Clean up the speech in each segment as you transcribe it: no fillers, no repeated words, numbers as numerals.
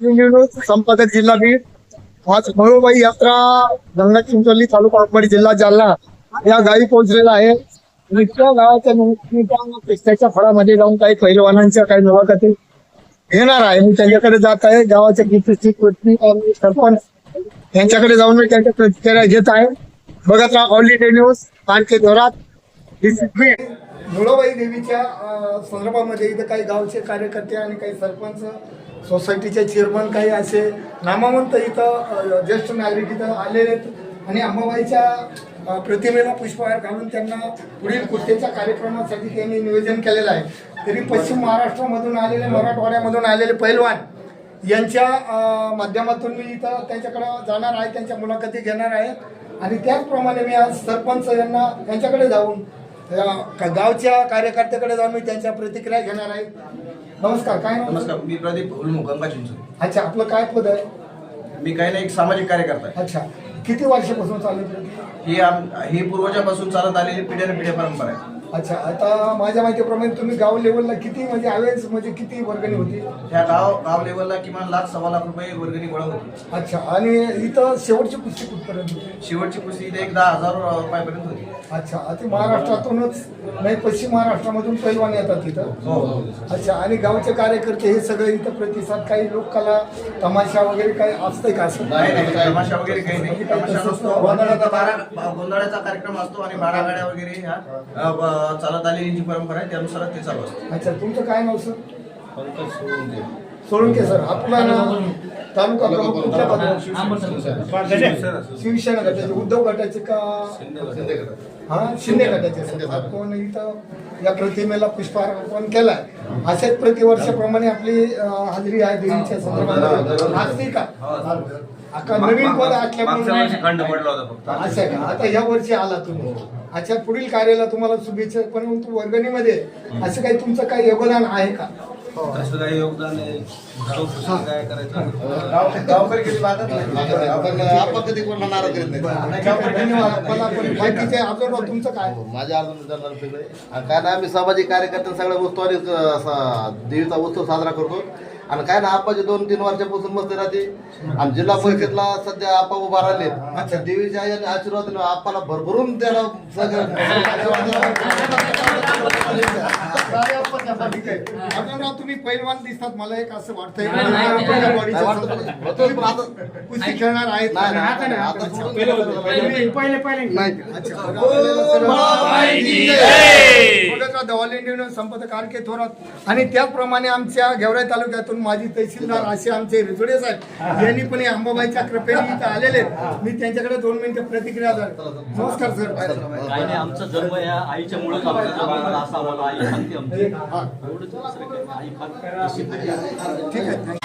संपादक जिल्हा बीड. आज मळूबाई यात्रा गंगा चिंचोली तालुका अंबड जिल्हा जालना या गावी पोहोचलेला आहे. आणि त्या गावाच्या निमित्तानं पिस्त्याच्या फळामध्ये जाऊन काही पैलवानांच्या काही मुलाखती घेणार आहे. मी त्यांच्याकडे जात आहे. गावाच्या कीर्ती आणि सरपंच यांच्याकडे जाऊन मी त्यांच्या प्रतिक्रिया घेत आहे. बघत राहा ऑल इंडिया न्यूज आणखी जोरात. मुळाबाई देवीच्या संदर्भामध्ये इथं काही गावचे कार्यकर्ते आणि काही सरपंच, सोसायटीचे चेअरमन, काही असे नामवंत इथं ज्येष्ठ नागरिक इथं आलेले आहेत आणि अंबाबाईच्या प्रतिमेला पुष्पहार घालून त्यांना पुढील कुस्तीच्या कार्यक्रमासाठी त्यांनी नियोजन केलेलं आहे. तरी पश्चिम महाराष्ट्रामधून आलेले, मराठवाड्यामधून आलेले पैलवान यांच्या माध्यमातून मी इथं त्यांच्याकडे जाणार आहे, त्यांच्या मुलाखती घेणार आहे. आणि त्याचप्रमाणे मी आज सरपंच यांच्याकडे जाऊन गावच्या कार्यकर्त्याकडे जाऊन मी त्यांच्या प्रतिक्रिया घेणार आहे. नमस्कार. काय नाव? नमस्कार, मी प्रदीप हुलमुख, गंगा चिंचोली. अच्छा, आपलं काय पद आहे? मी काही नाही, एक सामाजिक कार्यकर्ता आहे. अच्छा, किती वर्षापासून चालू ही पूर्वजापासून चालत आलेली पिढ्यानपिढ्या परंपरा आहे. अच्छा, आता माझ्या माहितीप्रमाणे तुम्ही गाव लेवलला किती म्हणजे आवेज म्हणजे किती वर्गणी होती? ह्या गाव लेवलला किमान ₹1,00,000-1,15,00,000 रुपये वर्गणी गोळा होती. अच्छा, आणि इथं शेवटची कुस्ती कुठपर्यंत होती? शेवटची कुस्ती इथे एक ₹10,000 रुपयापर्यंत होती. अच्छा, आता महाराष्ट्रातूनच नाही, पश्चिम महाराष्ट्रामधून पैलवान येतात इथं. हो. अच्छा, आणि गावचे कार्यकर्ते हे सगळे इथं प्रतिसाद, काही लोककला तमाशा वगैरे काही असतंय का? असं नाही, तमाशा वगैरे काही नाही. तमाशा नसतो. गोंधळाचा कार्यक्रम असतो आणि बारागाड्या वगैरे ह्या चालत आलेली जी परंपरा आहे त्यानुसार ते चालू असतं. अच्छा, तुमचं काय नाव सर? पंकज सोळुंके. सोळुंके सर. आपला तालुका प्रमुख कुठल्या पदावर? शिवसेना गटाचे, उद्धव गटाचे का? हा, शिंदे गटाचे. आपण इथं या प्रतिमेला पुष्पहार अर्पण केलाय. अशाच प्रतिवर्षाप्रमाणे आपली हाजरी आहे देवीच्या संदर्भात. असते का? आता नवीन पद असल्यामुळे असं आहे का? आता या वर्षी आला तुम्ही. अच्छा, पुढील कार्याला तुम्हाला शुभेच्छा. परंतु वर्गणीमध्ये असं काही तुमचं काही योगदान आहे का? तसं काही योगदान नाही. काय करायचं, गावकरी कधी वागत नाही. आपण कधी कोणाला नाराज करत नाही. धन्यवाद. मला माहितीचे अजून तुमचं काय? माझ्या अजून काय ना, आम्ही सामाजिक कार्यकर्ते सगळ्या वस्तू आणि देवीचा उत्सव साजरा करतो. आणि काय ना, आपाचे 2-3 वर्षापासून मस्त राहते. आणि जिल्हा परिषदला सध्या आपा उभा राहिले. अच्छा, देवीच्या आणि आशीर्वाद आपाला भरभरून त्याला तुम्ही पैलवान दिसतात. मला एक असं वाटतंय कुस्ती खेळणार आहेत. ऑल इंडिया संपादक आर.के. थोरात आणि त्याचप्रमाणे आमच्या गेवराई तालुक्यातून माजी तहसीलदार असे आमचे रिजोडे साहेब यांनी पण अंबाबाईच्या कृपेने इथं आलेले. मी त्यांच्याकडे 2 मिनिटं प्रतिक्रिया द्या. नमस्कार सर. काय नाही, आमचा जन्म या आईच्या मुळे असं आम्हाला आई सांगते आमची. एवढंच, दुसरं काही नाही. आई खात. ठीक आहे.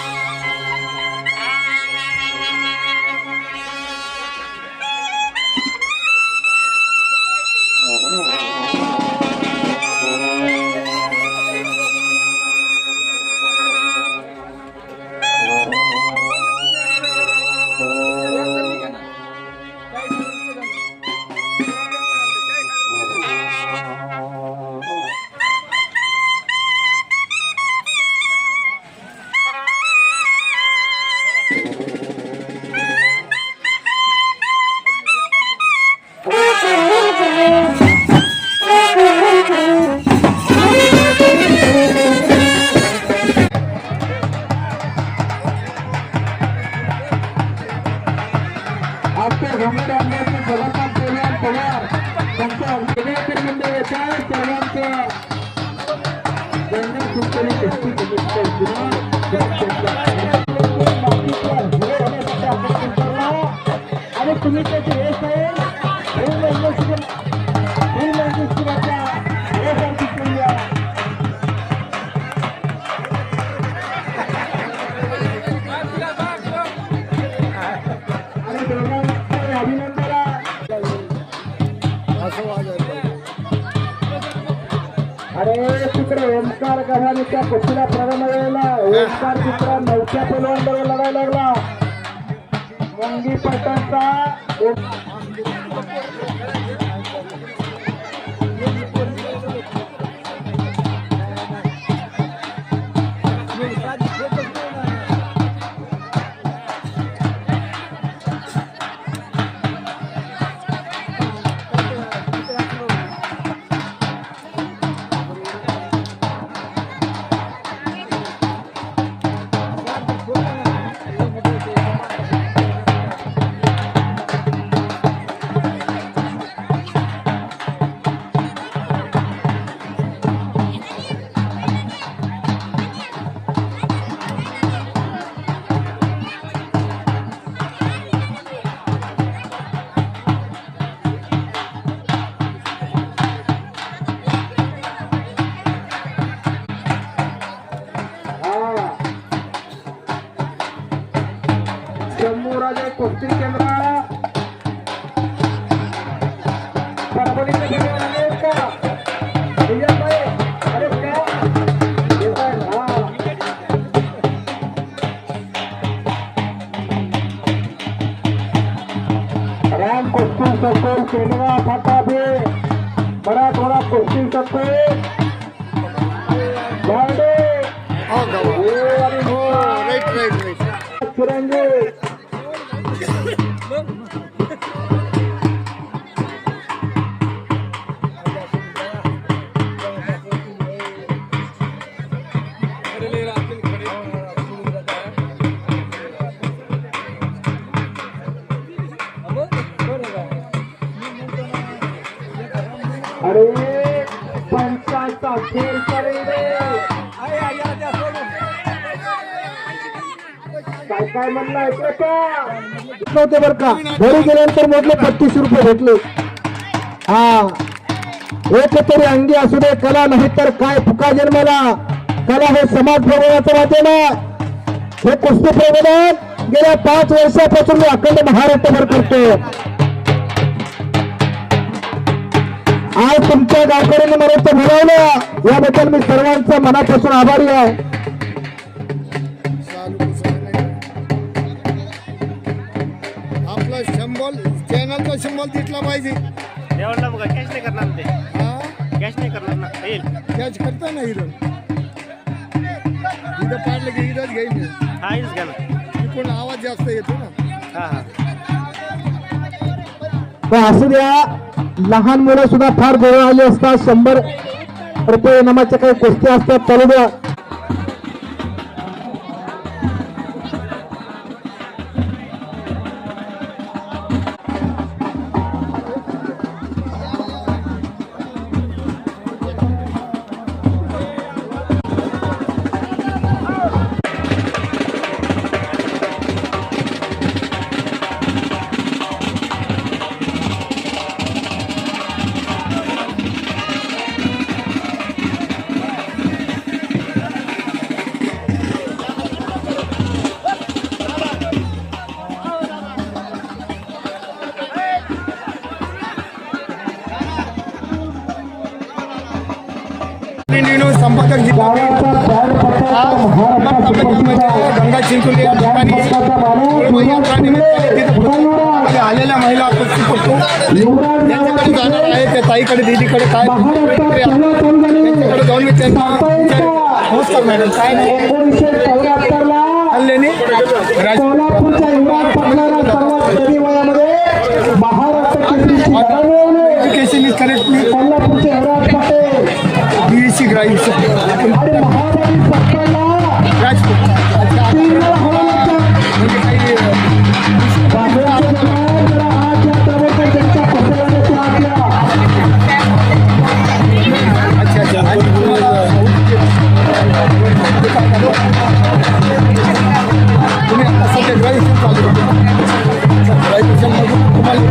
आणि तुम्ही त्याचे हे साहेब अरे तिकडे ओंकार गव्हाणीच्या कुस्तीला प्रारंभ झाला. ओंकार चित्रा 9च्या पैलवान बरोबर लढायला लागला. वंगी पटांचा शिवराजे कुस्ती केंद्र परभणीचे खेळाडू आहेत का? विजयभाई, अरे का? येत आहेत, हा. राम कुस्ती सकल केंद्र फटाफे मराठवाडा कुस्ती सकल गावडे चिरंजीव अरे पंचायतचा खेळ करेल काय म्हणलं ऐकलं का नव्हते बरं का घरी गेल्यानंतर म्हटले 35 रुपये भेटले हा एक तरी अंगी असू दे कला नाही तर काय फुका जन्माला कला हे समाज प्रबोधनाचं माध्यम आहे हे कुस्ती प्रबोधन गेल्या 5 वर्षापासून मी अखंड महाराष्ट्रभर करतो आज तुमच्या गावकऱ्यांनी मला इथं बोलावलं याबद्दल मी सर्वांचा मनापासून आभारी आहे आपला शंभर चॅनलचा शंभर दिसला पाहिजे देवाला बघा कॅश नाही करणार ते हा कॅश नाही करणार ना येईल कॅच करता ना इथं इथं पाडलं की इथंच घेईल हा येईल घ्या ना तिकडून आवाज जास्त येतो ना हा हा तर असू द्या लहान मुलं सुद्धा फार जवळ आली असतात 100 रुपये इनामाच्या काही कुस्ती असतात चालू द्या न्यूज संपादक गंगा चिंचोली या ठिकाणी आलेल्या महिला कुस्तीपटू त्यांच्याकडे जाणार आहे त्या ताईकडे दीदीकडे काय त्यांच्याकडे जाऊन मी त्यांना नमस्कार मॅडम काय नाही हल्ल्याने education is correctly BSc graduation Rajkot म्हणजे काही अच्छा अच्छा आणि तुम्ही आता सध्या ग्रॅज्युएशन चालू ग्रॅज्युएशनमधून तुम्हाला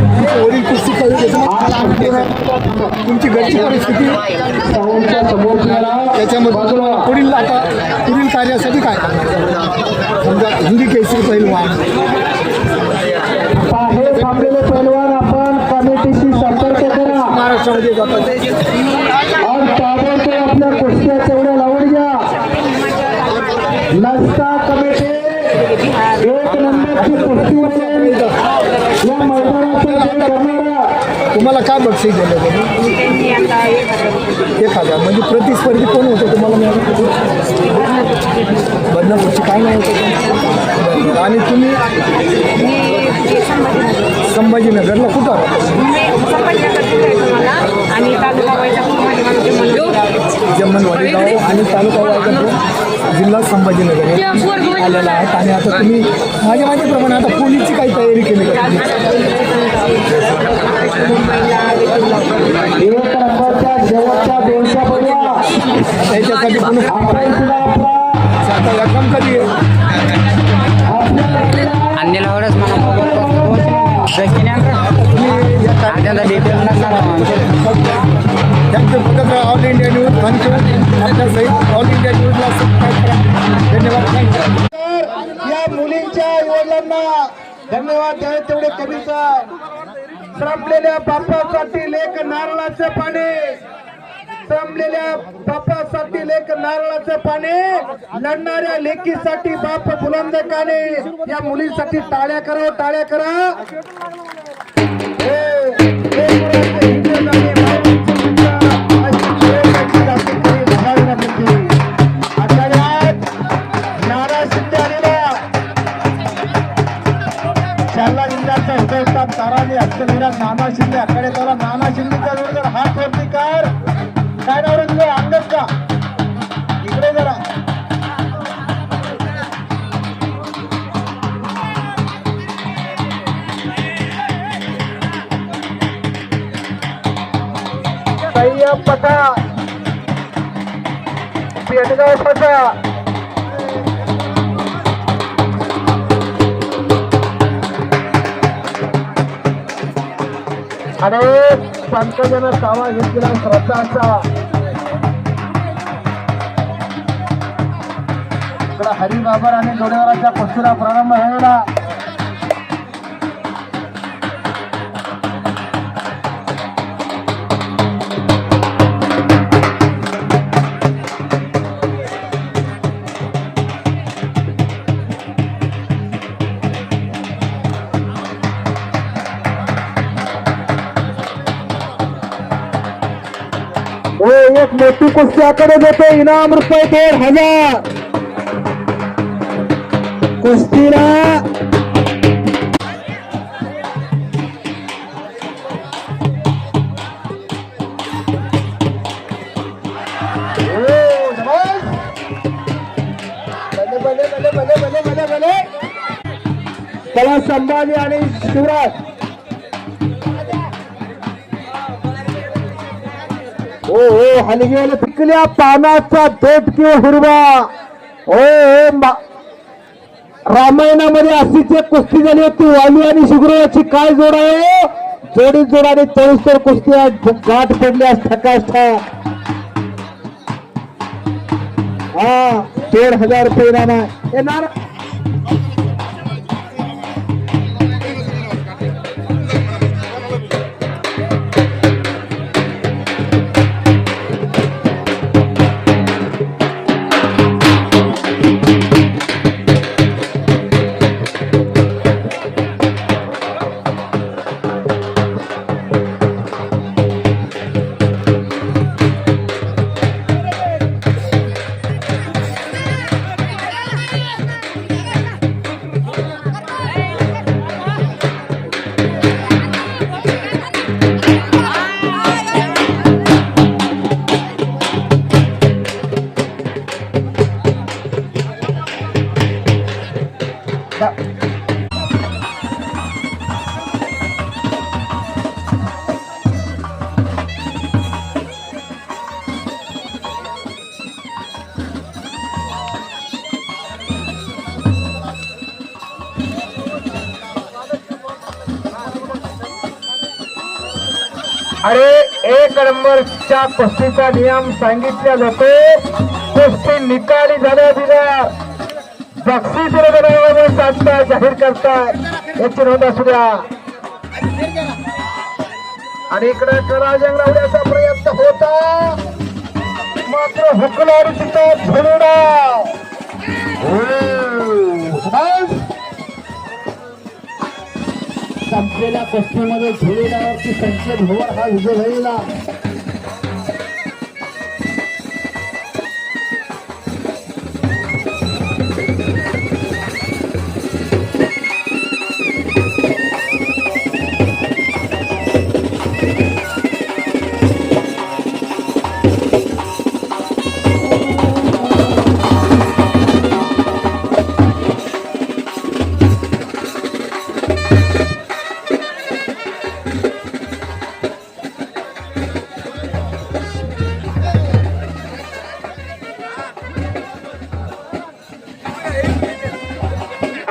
वरील कुस्ती कळू तुमची घरची परिस्थिती त्याच्यामध्ये पुढील कार्यासाठी काय समजा हिंदी केसरी पैलवान हे थांबलेले पैलवान आपण कमिटीशी संपर्क करा महाराष्ट्रामध्ये जातात और ताबडतोब आपल्या कुस्त्या तेवढ्या लावून घ्या नसता कमिटी 1 नंबरची कुस्ती होईल या मैदानाचं जय करणारा तुम्हाला काय बक्षीस दिलं त्यांनी 1000 म्हणजे प्रतिस्पर्धी कोण होतं तुम्हाला मिळालं बदनापूरची काय नाही होतं आणि तुम्ही संभाजीनगरला कुठं जम्मनवाडी गाव आणि तालुका वायगापूर जिल्हा संभाजीनगर हे आलेला आहे आणि आता तुम्ही माझ्या माहितीप्रमाणे आता पोलीसची काही तयारी केली का शेवटच्या 200 बघूया त्याच्यासाठी आता रक्कम कधी आहे अन्नीलावरच थँक्यू फक्त ऑल इंडिया न्यूज थँक्यू आपल्या सहित ऑल इंडिया न्यूजला सबस्क्राईब करा धन्यवाद थँक्यू या मुलींच्या वडिलांना धन्यवाद द्यावे तेवढे कमीच आहे. संपलेल्या बापासाठी लेख नारळाचं पाणी, संपलेल्या बापासाठी लेख नारळाचं पाणी, लढणाऱ्या लेकीसाठी बाप बुलंद काने. या मुलीसाठी टाळ्या करा, टाळ्या करा. जालना जिल्ह्याचा हुतात्मा ताराने हस्तवीरा नाना शिंदे आकडे त्याला नाना शिंदेचा जोरदार हात वरती कर. काय नाव रे तुझं? अंगद का? इकडे जरा सय्यद पठाण, पेटगाव पठाण. आणि पंकजानं तावा घेतलेला श्रद्धाचा इकडे हरिबाबर आणि जोडेवाराच्या कुस्तीला प्रारंभ झालेला. एक मोठी कुस्ती आकडे देतो. इनाम रुपये 1,500 कुस्तीला. त्याला संभाजी आणि शिवराज. ओ हलगेल पिकल्या पानाचा देठ किंवा हिरवा. रामायणामध्ये अशीच एक कुस्ती झाली होती, वाली आणि शिगुराची. काय जोड आहे? जोडी जोड आणि 44 कुस्ती गाठ पडल्यास ठकाठक. हा 1,500 रुपये इनाम आहे. अरे 1 नंबरच्या कुस्तीचा नियम सांगितला जातो. कुस्ती निकाली झाल्या बक्षीस सांगतात, जाहीर करतात. याची नोंद असू द्या. आणि इकडे कलाजंग लावण्याचा प्रयत्न होता, मात्र हुकला आणि तिथं झुलडा. संपलेल्या कुस्तीमध्ये झुलेल्यावरती संकेत भोवर हा विजय झालेला.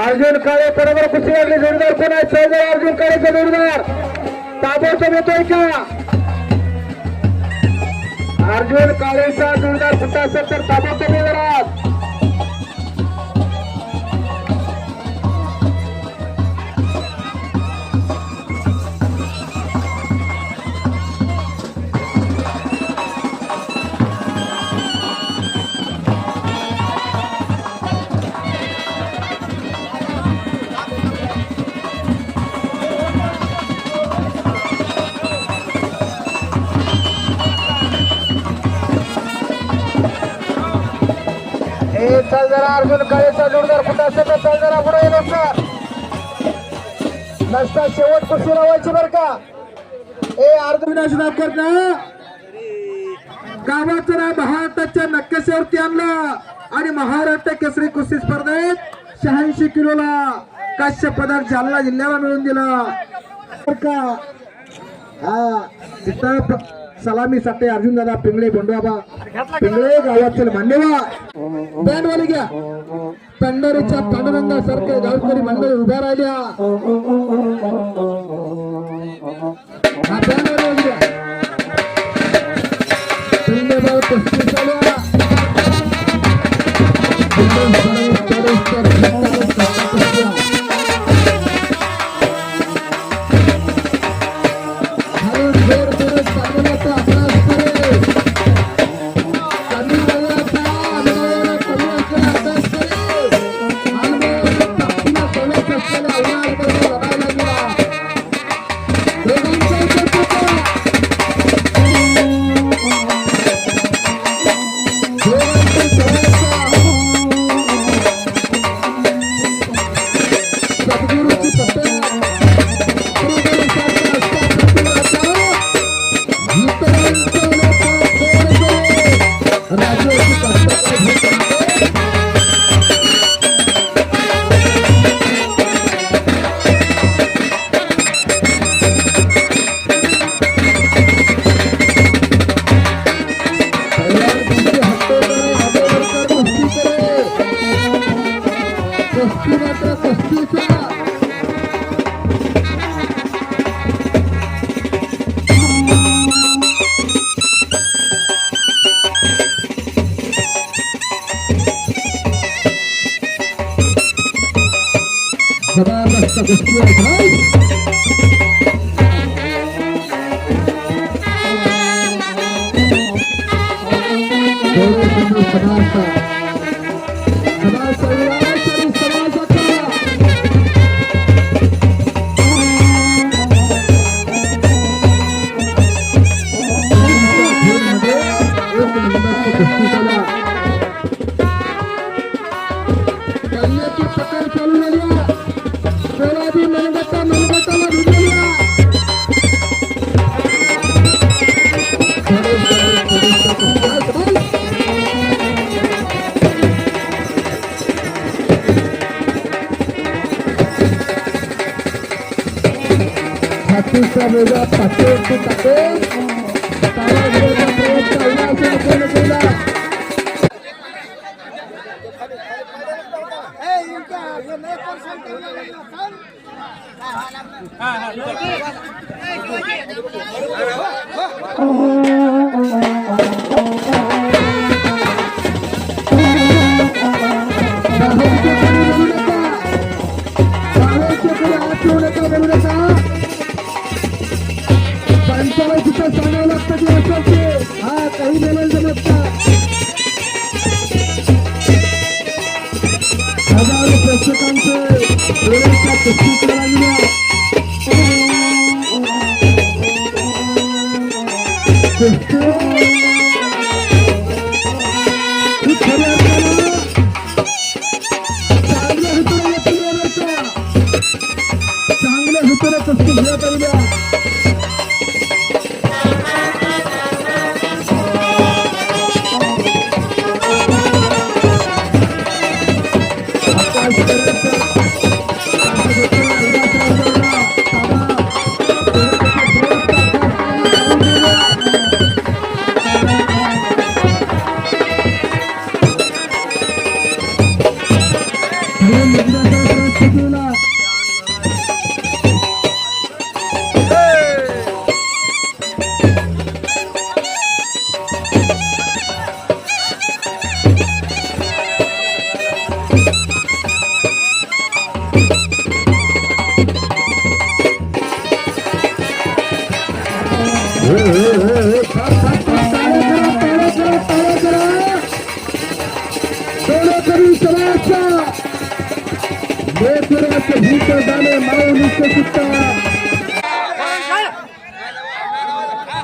अर्जुन काळे बरोबर कुस्ती लागली. जोरदार कोण आहे? सहज अर्जुन काळेचा जोरदार ताबडतोब येतोय का? अर्जुन काळेचा जोरदार फुटा असेल तर ताबडतोब येणार. चल जरा अर्जुन काळेचा जोरदार फुटा असेल तर चल जरा पुढे येईल सर नसता शेवट कुस्ती लावायची बरं का ए अर्जुन नाव करता गावाचं नाव भारताच्या नक्काशावरती आणलं आणि महाराष्ट्र केसरी कुस्ती स्पर्धेत 86 किलोला काश्य पदक जालना जिल्ह्याला मिळवून दिला बरं का हा तिथं सलामीसाठी अर्जुन दादा पिंगळे बंडूबाबा पिंगळे गावातील मान्यवर बँडवाले घ्या पंढरीच्या पांडुरंगासारखे गावकरी मंडळी उभ्या राहिल्या हा बँडवाले घ्या पिंगळेबाई कुस्ती चालू जबरदस्त कुस्ती आहे छातीचा वेगळा पाठवतो टाकेल केला पंचावतीचं सांगावं लागतं की असाचे हा काही लेवल जमत हजारो प्रेक्षकांचे डोळ्याच्या कुस्ती करायला चांगल्या हेतूने कुस्ती घेण्यात आलेल्या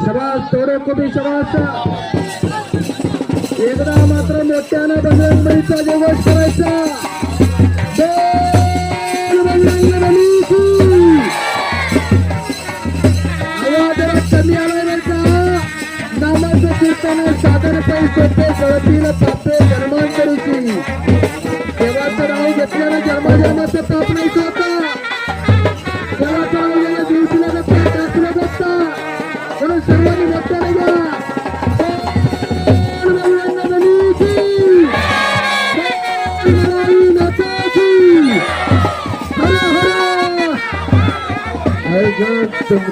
शबाश तोड़े को भी शबाश एकदा मात्र मोठ्यानं बजरंगबलीचा जयघोष करायचा. बोल बजरंगबलीची. आवाज जरा कमी आलाय बरं का. नामाचं कीर्तन साधन पैसे गळतील तापे जन्मांतरीची. देवाचं नाव घेतल्यानं जन्माजन्माचं ताप नाही होता. देवाचं नाव गेल्या दिवशीला जाता टाकलं जाता. म्हणून सर्वांनी मोठ्याने घ्या.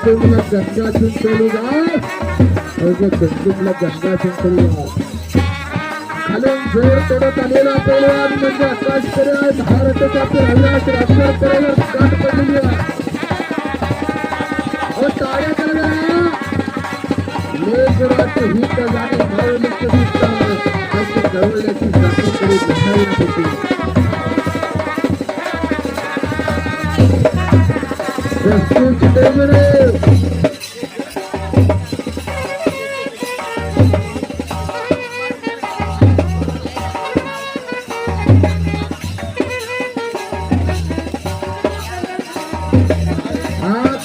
तुमला गंगा चिंतलूगा तुमला गंगा चिंतलूगा. खालून जोर तोडत आलेला पैलवान म्हणजे आकाश करे. महाराष्ट्राचे अविनाश राजकारण करायला गाठ पडलेली आहे. टाळ्या करा. लेकराचे हित जाणे भावनिक दिसता असे जवळची जाती करी बसायला होती. वस्तूची देवरे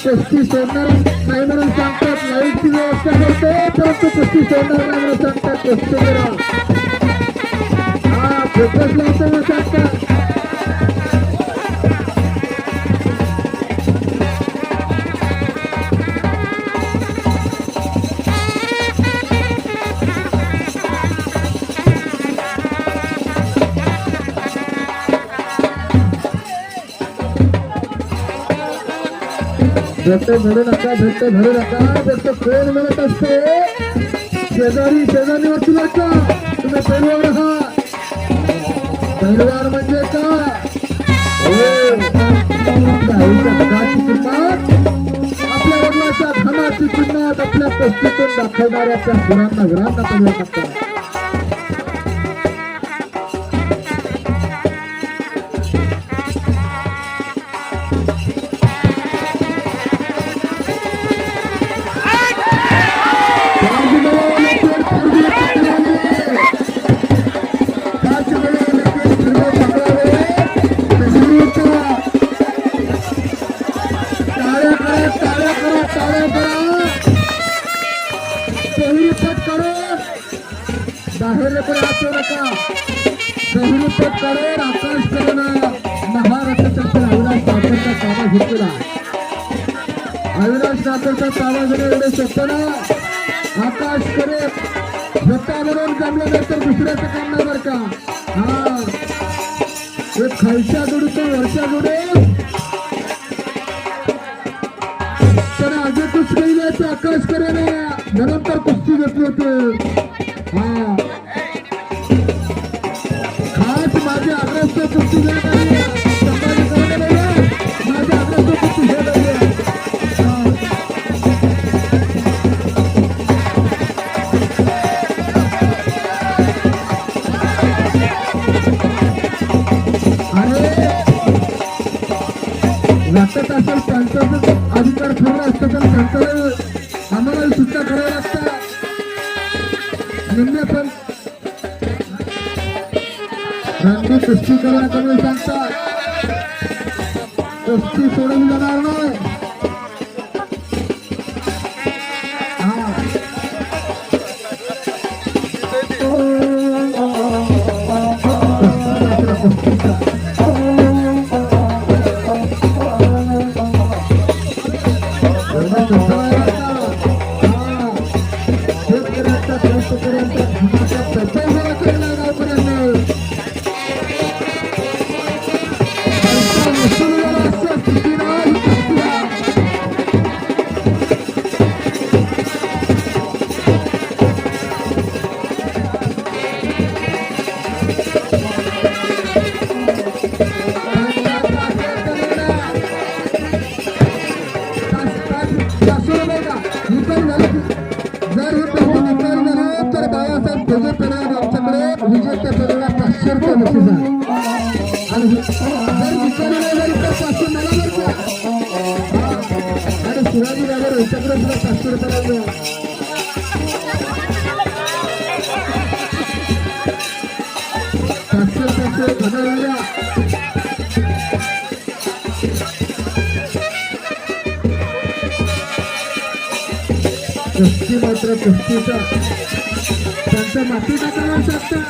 कुस्ती सोडणार नाही म्हणून सांगतात. लाईटची व्यवस्था करतो परंतु कुस्ती सोडणार नाही म्हणून सांगतात. कुस्ती करा. हा फोकस लावतो म्हणून सांगतात. भेट धरू नका. भेट धरू नका. भेट कोण मिळत असते. शेजारी शेजारीवरती बघा. तुम्ही पैलवान आहात. पैलवान म्हणजे का आईच्या घराची किंमत आपल्या वडिलाच्या धनाची किंमत आपल्या कुस्तीतून दाखवणाऱ्या त्या गुणांना घरांना पैलवान म्हणतात. आकाश करेना महाराष्ट्राच्या अविनाश नागरचा ताबा घेतलेला. अविनाश नागरचा ताबा घेणे एवढे सोपं ना. आकाश करे स्वतः म्हणून जमलं नाही तर दुसऱ्याचं काम नाही बरं का. हा एक खालच्या जोडी तो वरच्या जोडे तर आगे कुस्ती गेली आकाश करेने नंतर कुस्ती घेतली होती. हा माझे अग्रस्त कुस्ती घेत आहे. माझे अग्रस्त कुस्ती घेत आहे. अरे वाटत असेल पंचायत अधिकार ठेवला असतं तर पंचायत आम्हाला सुद्धा करावं लागतं. निम्मे पण रंगी कुस्ती करण्याकडे सांगतात. कुस्ती सोडून जाणार नाही. शिवाजीनगर यांच्याकडे सुद्धा 500 रुपये कुस्ती मात्र कुस्तीचा त्यांचा माती टाकावा शकतात.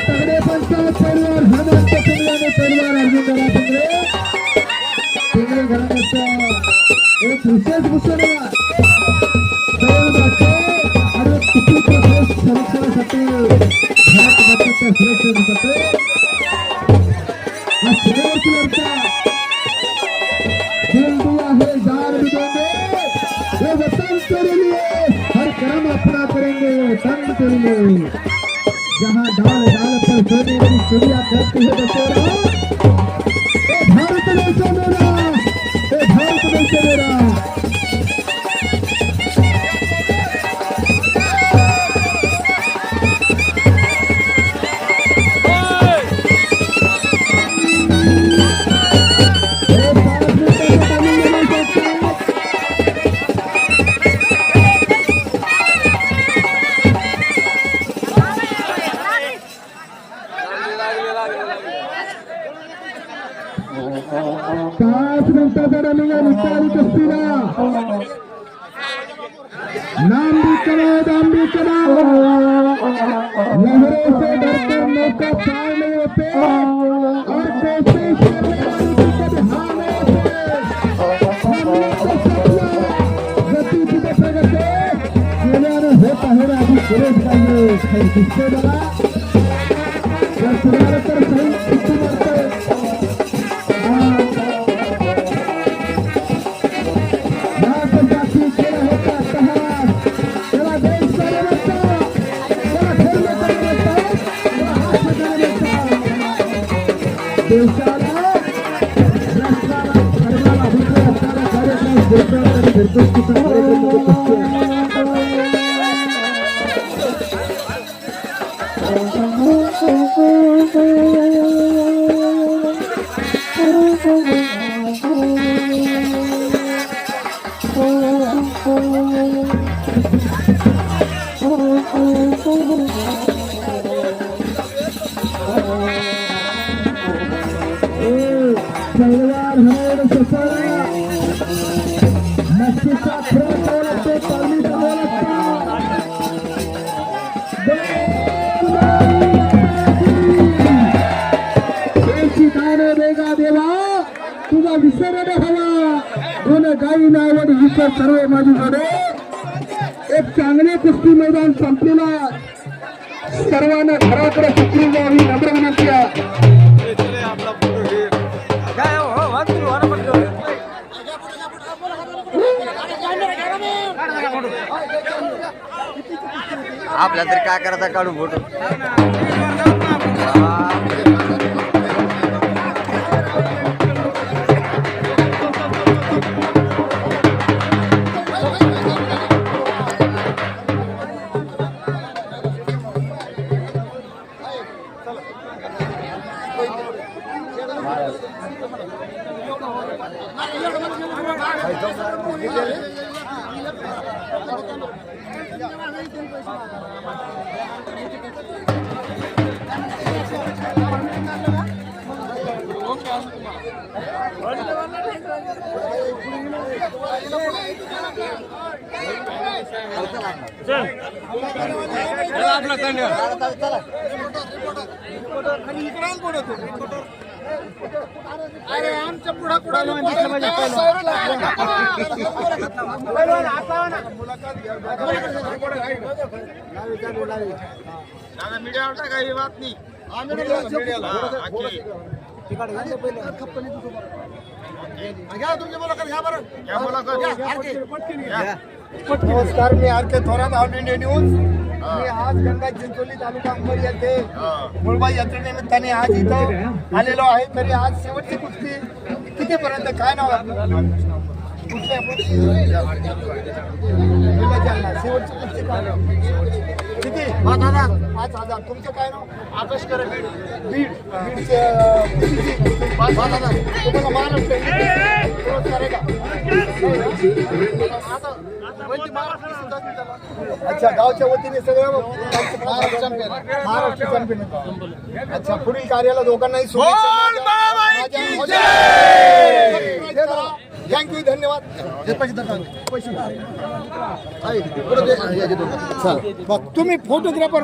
तगडे पंचायत परिवार हेमंत पिंगळे आणि परिवार अर्जुन दादा पिंगळे घराण्याचा एक विशेष भूषण आणि तिकीट संरक्षणासाठी भारत मातेच्या सुरक्षेसाठी हा सिल्वर कलरचा झेंडू आहे. जार भी देंगे ये वतन तेरे लिए हर कर्म अपना करेंगे तन तेरे लिए. जहाँ डाल डाल पर सोने की चिड़िया करती है बसेरा, ए भारत देश मेरा, ए भारत देश मेरा. पाच मिनिटाचा रनिंग आहे विचारी कुस्तीला. नाम भी करो दाम भी करो. लहरों से डरकर नौका पार नहीं होते और कोशिश करने वालों की कभी हार नहीं होते. हमने तो सपना गति की करते केल्याने होत आहे ना आधी केलेच पाहिजे. काही दिसते बघा जर तुम्हाला तर काही किती वाटतंय. देशाला राष्ट्राला धर्माला अभिप्राय असणारा कार्यक्रम देशाला निर्देशित परिवार हमें सफरा नक्कीचा खेळ लागते. पाणी गाणे वेगा देवा तुझा विसर हवा दोन गाई नावड विसर सर्व माझी जोडे. एक चांगले कुस्ती मैदान संपलेला सर्वांना घराकडे सुखी जावी नम्र विनंती आहे. आपल्या तरी काय करायचा काढू फोटो. अरे आमच्या पुढे मीडिया काही बात नाही. नमस्कार, मी आर के थोरात, ऑल इंडिया न्यूज. मी आज गंगा चिंचोली तालुका अंबड येथे मुळबाई यात्रेनिमित्ताने आज इथं आलेलो आहे. तरी आज शेवटची कुस्ती कितीपर्यंत, काय नाव आहे आपलं? कुठले आपण? शेवटची कुस्ती काय नाव? किती? 5,000. तुमचं काय नाव? आकाश करे, बीड. बीडचे कुस्तीची 5,000. तुम्हाला महाराष्ट्र पुरस्कार आहे का? अच्छा, गावच्या वतीने सगळं महाराष्ट्र चॅम्पियन. अच्छा, पुढील कार्याला दोघांनाही थँक्यू, धन्यवाद. तुम्ही फोटोग्राफर